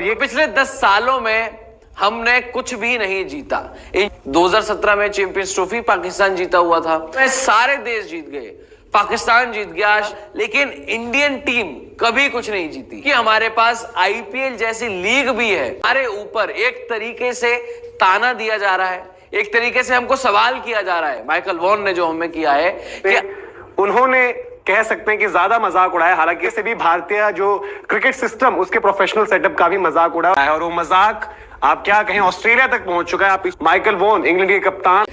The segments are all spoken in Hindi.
ये पिछले 10 सालों में हमने कुछ भी नहीं जीता। 2017 में चैंपियंस ट्रॉफी पाकिस्तान जीता हुआ था, सारे देश जीत गए, पाकिस्तान जीत गया, लेकिन इंडियन टीम कभी कुछ नहीं जीती। कि हमारे पास आईपीएल जैसी लीग भी है, हमारे ऊपर एक तरीके से ताना दिया जा रहा है, एक तरीके से हमको सवाल किया जा रहा है। माइकल वॉन ने जो हमें किया है कि उन्होंने कह सकते हैं कि ज्यादा मजाक उड़ाया, हालांकि इससे भी भारतीय जो क्रिकेट सिस्टम उसके प्रोफेशनल सेटअप का भी मजाक उड़ाया है, और वो मजाक आप क्या कहें ऑस्ट्रेलिया तक पहुंच चुका है। आप माइकल वॉन इंग्लैंड के कप्तान,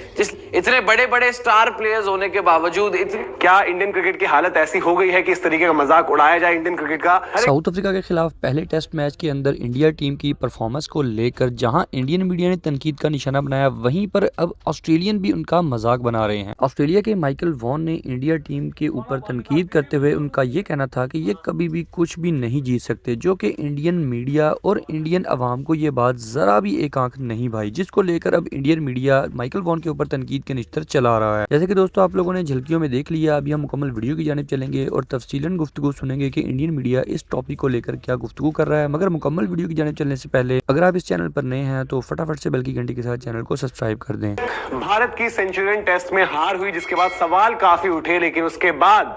इतने बड़े बड़े स्टार प्लेयर्स होने के बावजूद क्या इंडियन क्रिकेट की हालत ऐसी हो गई है कि इस तरीके का मजाक उड़ाया जाए इंडियन क्रिकेट का। साउथ अफ्रीका के खिलाफ पहले टेस्ट मैच के अंदर इंडिया टीम की परफॉर्मेंस को लेकर जहां इंडियन मीडिया ने तनकीद का निशाना बनाया, वहीं पर अब ऑस्ट्रेलियन भी उनका मजाक बना रहे हैं। ऑस्ट्रेलिया के माइकल वॉन ने इंडिया टीम के ऊपर तनकीद करते हुए उनका ये कहना था कि ये कभी भी कुछ भी नहीं जीत सकते, जो कि इंडियन मीडिया और इंडियन अवाम को ये बात जरा भी एक आंख नहीं भाई, जिसको लेकर अब इंडियन मीडिया माइकल वॉन के ऊपर तनकीद के निश्तर चला रहा है। जैसे कि दोस्तों आप लोगों ने झलकियों में देख लिया, अभी हम मुकम्मल वीडियो की जानिब चलेंगे और तफसीलन गुफ्तगू सुनेंगे कि इंडियन मीडिया इस टॉपिक को लेकर क्या गुफ्तगू कर रहा है। मगर मुकम्मल वीडियो की जानिब चलने से पहले अगर आप इस चैनल पर नए हैं तो फटाफट से बेल की घंटी के साथ चैनल को सब्सक्राइब कर दें। भारत की सेंचुरियन टेस्ट में हार हुई, जिसके बाद सवाल काफी उठे, लेकिन उसके बाद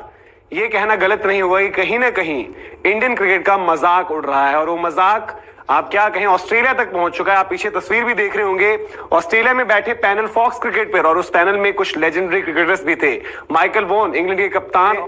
ये कहना गलत नहीं हुआ कि कहीं ना कहीं इंडियन क्रिकेट का मजाक उड़ रहा है, और वो मजाक आप क्या कहें ऑस्ट्रेलिया तक पहुंच चुका है। आप पीछे तस्वीर भी देख रहे होंगे, ऑस्ट्रेलिया में बैठे पैनल फॉक्स क्रिकेट पर, और उस पैनल में कुछ लेजेंडरी क्रिकेटर्स भी थे। माइकल वॉन इंग्लैंड के कप्तान,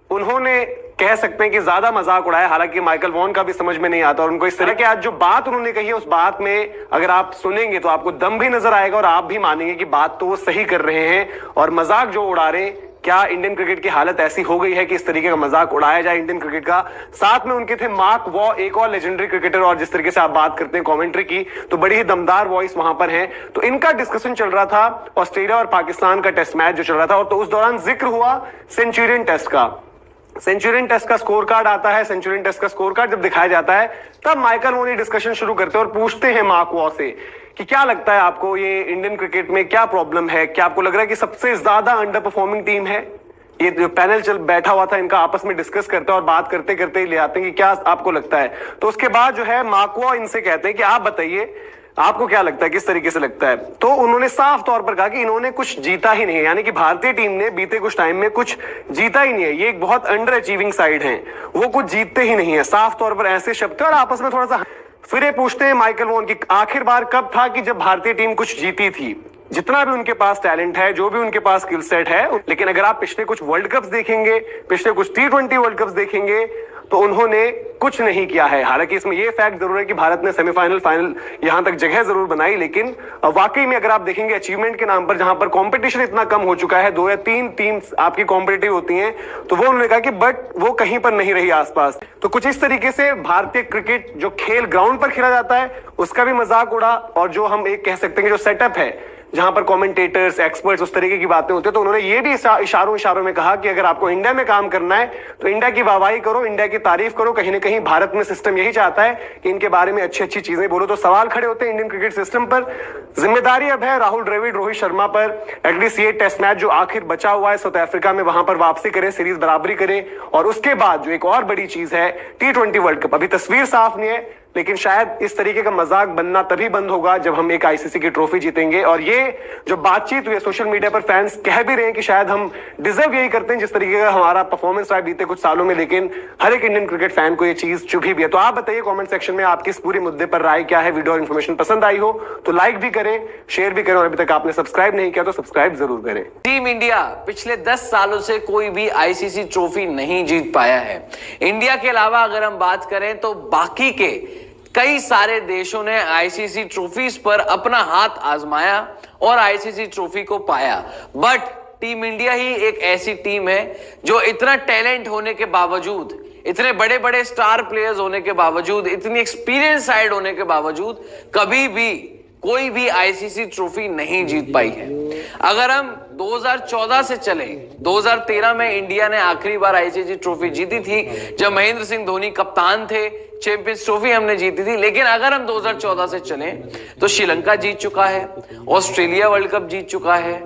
उन्होंने कह सकते हैं कि ज्यादा मजाक उड़ाया, हालांकि माइकल वॉन का भी समझ में नहीं आता, और उनको इस तरह की आज जो बात उन्होंने कही है उस बात में अगर आप सुनेंगे तो आपको दम भी नजर आएगा और आप भी मानेंगे कि बात तो वो सही कर रहे हैं, और मजाक जो उड़ा रहे हैं। क्या इंडियन क्रिकेट की हालत ऐसी हो गई है कि इस तरीके का मजाक उड़ाया जाए इंडियन क्रिकेट का। साथ में उनके थे मार्क वॉ, एक और लेजेंडरी क्रिकेटर, और जिस तरीके से आप बात करते हैं कमेंट्री की तो बड़ी ही दमदार वॉइस वहां पर है। तो इनका डिस्कशन चल रहा था ऑस्ट्रेलिया और पाकिस्तान का टेस्ट मैच जो चल रहा था, और तो उस दौरान जिक्र हुआ सेंचुरियन टेस्ट का। सेंचुरियन टेस्ट का स्कोर कार्ड आता है, सेंचुरियन टेस्ट का स्कोर कार्ड जब दिखाया जाता है तब माइकल वॉन डिस्कशन शुरू करते हैं और पूछते हैं मार्क वॉ से कि क्या लगता है आपको ये इंडियन क्रिकेट में क्या प्रॉब्लम है, क्या आपको लग रहा है कि सबसे ज्यादा अंडर परफॉर्मिंग टीम है। ये जो पैनल चल बैठा हुआ था इनका आपस में डिस्कस करते हैं और बात करते करते ही ले आते हैं कि क्या आपको लगता है। तो उसके बाद जो है मार्क वॉ इनसे कहते हैं कि आप बताइए आपको क्या लगता है, किस तरीके से लगता है। तो उन्होंने साफ तौर पर कहा कि इन्होंने कुछ जीता ही नहीं है, यानी कि भारतीय टीम ने बीते कुछ टाइम में कुछ जीता ही नहीं है, ये एक बहुत अंडर अचीविंग साइड है, वो कुछ जीतते ही नहीं है। साफ तौर पर ऐसे शब्द और आपस में थोड़ा सा फिर ये पूछते हैं माइकल वॉन की आखिर बार कब था कि जब भारतीय टीम कुछ जीती थी। जितना भी उनके पास टैलेंट है, जो भी उनके पास स्किल सेट है, लेकिन अगर आप पिछले कुछ वर्ल्ड कप्स देखेंगे, पिछले कुछ T20 वर्ल्ड कप्स देखेंगे तो उन्होंने कुछ नहीं किया है। हालांकि इसमें यह फैक्ट जरूर है कि भारत ने सेमीफाइनल फाइनल यहां तक जगह जरूर बनाई, लेकिन वाकई में अगर आप देखेंगे अचीवमेंट के नाम पर जहां पर कंपटीशन इतना कम हो चुका है, 2 या 3 टीम्स आपकी कॉम्पिटिटिव होती हैं, तो वो उन्होंने कहा कि बट वो कहीं पर नहीं रही आसपास। तो कुछ इस तरीके से भारतीय क्रिकेट जो खेल ग्राउंड पर खेला जाता है उसका भी मजाक उड़ा, और जो हम एक कह सकते हैं कि जो सेटअप है जहां पर कमेंटेटर्स एक्सपर्ट्स उस तरीके की बातें होती है, तो उन्होंने ये भी इशारों में कहा कि अगर आपको इंडिया में काम करना है तो इंडिया की वाहवाही करो, इंडिया की तारीफ करो। कहीं ना कहीं भारत में सिस्टम यही चाहता है कि इनके बारे में अच्छी अच्छी चीजें बोलो। तो सवाल खड़े होते हैं इंडियन क्रिकेट सिस्टम पर। जिम्मेदारी अब है राहुल द्रविड़, रोहित शर्मा पर, एटलीस्ट ये टेस्ट मैच जो आखिर बचा हुआ है साउथ अफ्रीका में, वहां पर वापसी करें, सीरीज बराबरी करें, और उसके बाद जो एक और बड़ी चीज है T20 वर्ल्ड कप। अभी तस्वीर साफ नहीं है, लेकिन शायद इस तरीके का मजाक बनना तभी बंद होगा जब हम एक आईसीसी की ट्रॉफी जीतेंगे। और ये जो बातचीत हुई है सोशल मीडिया पर, फैंस कह भी रहे हैं कि शायद हम डिजर्व यही करते हैं जिस तरीके का हमारा परफॉर्मेंस रहा बीते कुछ सालों में, लेकिन हर एक इंडियन क्रिकेट फैन को ये चीज चुभी भी है। तो आप बताइए कमेंट सेक्शन में आपकी इस पूरे मुद्दे पर राय क्या है। वीडियो और इन्फॉर्मेशन पसंद आई हो तो लाइक भी करें, शेयर भी करें, और अभी तक आपने सब्सक्राइब नहीं किया तो सब्सक्राइब जरूर करें। टीम इंडिया पिछले 10 सालों से कोई भी आईसीसी ट्रॉफी नहीं जीत पाया है। इंडिया के अलावा अगर हम बात करें तो बाकी के कई सारे देशों ने आईसीसी ट्रॉफीज पर अपना हाथ आजमाया और आईसीसी ट्रॉफी को पाया, बट टीम इंडिया ही एक ऐसी टीम है जो इतना टैलेंट होने के बावजूद, इतने बड़े बड़े स्टार प्लेयर्स होने के बावजूद, इतनी एक्सपीरियंस साइड होने के बावजूद कभी भी कोई भी आईसीसी ट्रॉफी नहीं जीत पाई है। अगर हम 2014 से चले, 2013 में इंडिया ने आखिरी बार आईसीसी ट्रॉफी जीती थी जब महेंद्र सिंह धोनी कप्तान थे, चैंपियंस ट्रॉफी हमने जीती थी। लेकिन अगर हम 2014 से चलें तो श्रीलंका जीत चुका है, ऑस्ट्रेलिया वर्ल्ड कप जीत चुका है,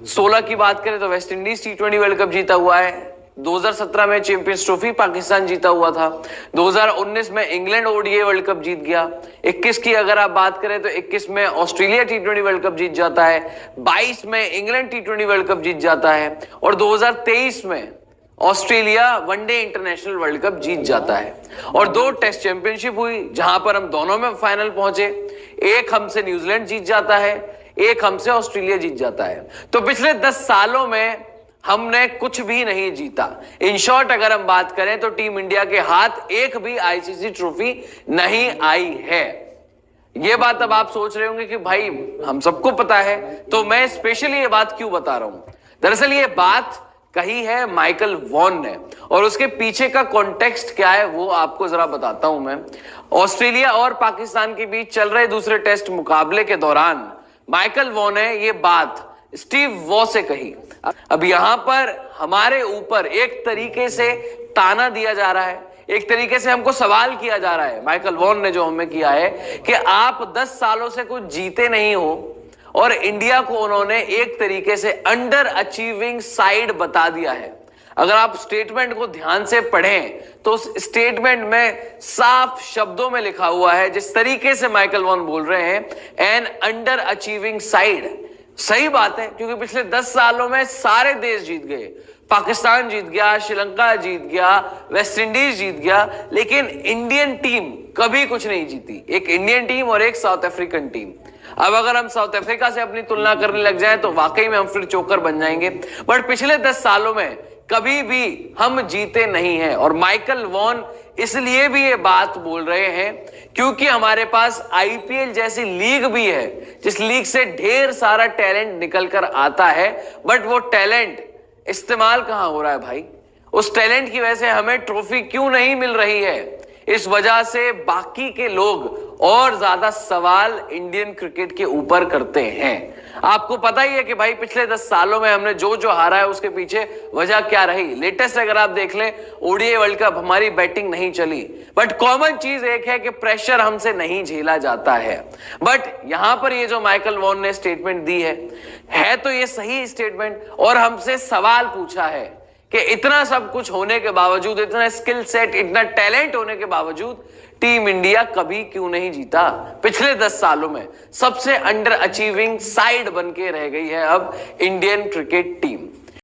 16 की बात करें तो West Indies T20 world cup जीता हुआ है, 2017 में चैंपियंस ट्रॉफी पाकिस्तान जीता हुआ था, 2019 में इंग्लैंड ओडीआई वर्ल्ड कप जीत गया, 21 की अगर आप बात करें तो 21 में ऑस्ट्रेलिया टी20 वर्ल्ड कप जीत जाता है, 22 में इंग्लैंड टी20 वर्ल्ड कप जीत जाता है और 2023 में Australia one day international world cup जीत जाता है। और 2 टेस्ट चैंपियनशिप हुई जहां पर हम दोनों में फाइनल पहुंचे, एक हमसे न्यूजीलैंड जीत जाता है, एक हमसे ऑस्ट्रेलिया जीत जाता है। तो पिछले 10 सालों में हमने कुछ भी नहीं जीता। इन शॉर्ट अगर हम बात करें तो टीम इंडिया के हाथ एक भी आईसीसी ट्रॉफी नहीं आई है। यह बात अब आप सोच रहे होंगे कि भाई हम सबको पता है, तो मैं स्पेशली ये बात क्यों बता रहा हूं। दरअसल ये बात कही है माइकल वॉन ने और उसके पीछे का कॉन्टेक्स्ट क्या है वो आपको जरा बताता हूं मैं। ऑस्ट्रेलिया और पाकिस्तान के बीच चल रहे दूसरे टेस्ट मुकाबले के दौरान माइकल वॉन ने ये बात स्टीव वॉ से कही। अब यहां पर हमारे ऊपर एक तरीके से ताना दिया जा रहा है, एक तरीके से हमको सवाल किया जा रहा है, माइकल वॉन ने जो हमें किया है कि आप 10 सालों से कुछ जीते नहीं हो और इंडिया को उन्होंने एक तरीके से अंडर अचीविंग साइड बता दिया है। अगर आप स्टेटमेंट को ध्यान से पढ़ें तो उस स्टेटमेंट में साफ शब्दों में लिखा हुआ है, जिस तरीके से माइकल वॉन बोल रहे हैं, एन अंडर अचीविंग साइड। सही बात है, क्योंकि पिछले 10 सालों में सारे देश जीत गए, पाकिस्तान जीत गया, श्रीलंका जीत गया, वेस्ट इंडीज जीत गया, लेकिन इंडियन टीम कभी कुछ नहीं जीती। एक इंडियन टीम और एक साउथ अफ्रीकन टीम। अब अगर हम साउथ अफ्रीका से अपनी तुलना करने लग जाएं तो वाकई में हम फिर चोकर बन जाएंगे, बट पिछले 10 सालों में कभी भी हम जीते नहीं हैं। और माइकल वॉन इसलिए भी ये बात बोल रहे हैं क्योंकि हमारे पास आईपीएल जैसी लीग भी है, जिस लीग से ढेर सारा टैलेंट निकल कर आता है, बट वो टैलेंट इस्तेमाल कहां हो रहा है भाई। उस टैलेंट की वजह से हमें ट्रॉफी क्यों नहीं मिल रही है, इस वजह से बाकी के लोग और ज्यादा सवाल इंडियन क्रिकेट के ऊपर करते हैं। आपको पता ही है कि भाई पिछले 10 सालों में हमने जो हारा है उसके पीछे वजह क्या रही। लेटेस्ट अगर आप देख लें ओडीआई वर्ल्ड कप, हमारी बैटिंग नहीं चली, बट कॉमन चीज एक है कि प्रेशर हमसे नहीं झेला जाता है। बट यहां पर ये जो माइकल वॉन ने स्टेटमेंट दी है तो ये सही स्टेटमेंट, और हमसे सवाल पूछा है कि इतना सब कुछ होने के बावजूद, इतना स्किल सेट, इतना टैलेंट होने के बावजूद टीम इंडिया कभी क्यों नहीं जीता। पिछले 10 सालों में सबसे अंडर अचीविंग साइड बन के रह गई है अब इंडियन क्रिकेट टीम।